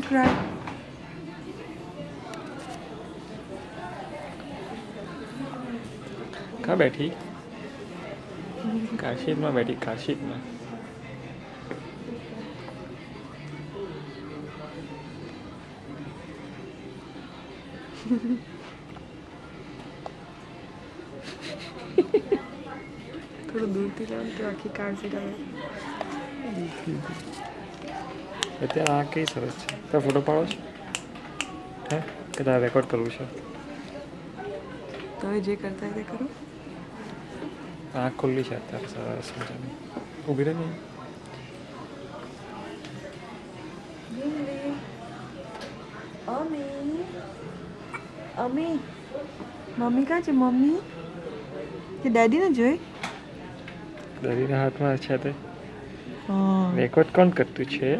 Don't cry. कहाँ बैठी? काशीद में बैठी, काशीद में। થોડું દૂરથી લાવ તો આખી કાર સીટ આવે. અત્યારે આ કઈ સરસ છે. તો ફોટો પાડો છો? હે કે તારે રેકોર્ડ કરવું છે? તમે જે કરતા હોય તે કરો. આંખ ખુલ્લી છે અત્યારે સરસ મજાની. ઊભી રહે નહીં. અમી મમ્મી કાં છે? મમ્મી કે ડેડીને જોઈ? દરીના હાથમાં છે તે. હા રેકોર્ડ કોણ કરતું છે?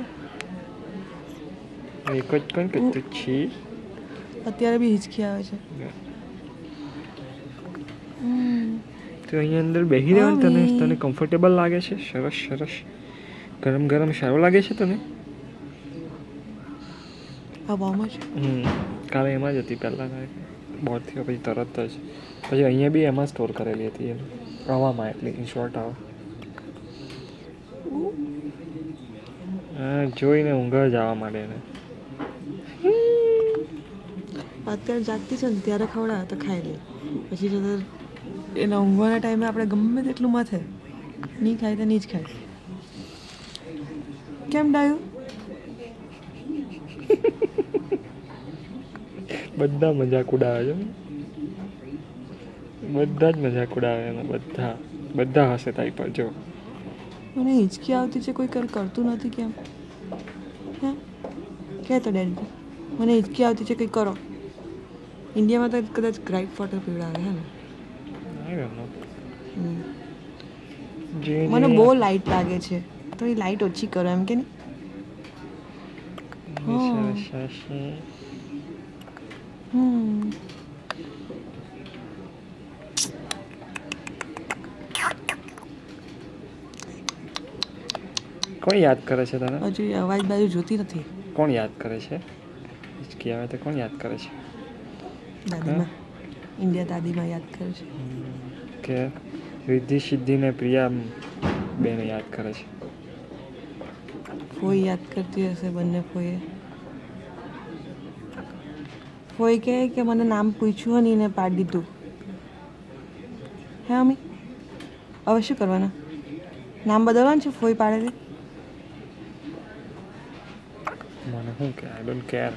રેકોર્ડ કોણ કરતું છે? અત્યારે બી હિચકી આવે છે. તો અહીંયા અંદર બેસી રહેવાનું તને કમ્ફર્ટેબલ લાગે છે? સરસ સરસ ગરમ ગરમ સારું લાગે છે તને? હવામાં છે. કાલે એમાં જ હતી પહેલાં બહારથી પછી તરત જ પછી અહીંયા બી એમાં સ્ટોર કરેલી હતી એમ હવામાં એટલી ઇન્શોર્ટ આવે. હા જોઈને ઊંઘ જ આવવા માંડે એને. અત્યારે જાગતી છે ને ત્યારે ખવડાવે તો ખાઈ લે. પછી જતા એના ઊંઘવાના ટાઈમે આપણે ગમે તેટલું માથે નહીં ખાય તો નહીં જ ખાય. કેમ ડાયું? બધા મજાક ઉડાવે છે. બધા જ મજાક ઉડાવે એના બધા હશે તારી પર. જો મને હિંચકી આવતી છે કોઈ કરતું નથી કેમ? હે કહે તો ડેડી મને હિંચકી આવતી છે કંઈ કરો. ઇન્ડિયામાં તો કદાચ ગ્રાઇપ વોટર પીવડાવે હે ને? મને બહુ લાઇટ લાગે છે તો એ લાઇટ ઓછી કરો એમ કે નહીં. કોણ યાદ કરે છે તને? હજુ અવાજ બાજુ જોતી નથી. કોણ યાદ કરે છે? હિચકી આવે તો કોણ યાદ કરે છે? દાદીમાં ઇન્ડિયા દાદીમાં યાદ કરે છે કે રિદ્ધિ સિદ્ધિ ને પ્રિયા બેને યાદ કરે છે. ફોઈ યાદ કરતી હશે બંને ફોઈએ. ફોઈ કહે કે મને નામ પૂછ્યું અને એને પાડી દીધું. હે અમી હવે શું કરવાના? નામ બદલવાનું છે? ફોઈ પાડે દે. મને શું કે આઈ ડોન્ટ કેર.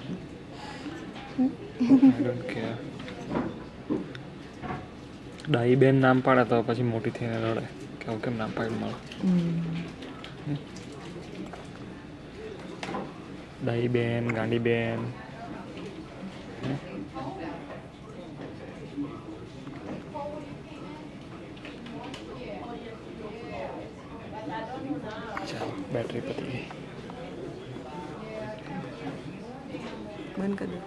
ડાઈ બેન નામ પાડે તો પછી મોટી થઈને રડે કે આવું કેમ નામ પાડ્યું મારું. ડાઈ બેન ગાંડી બેન ચાલો બેટરી પતી ગઈ. બંધ કરી દો.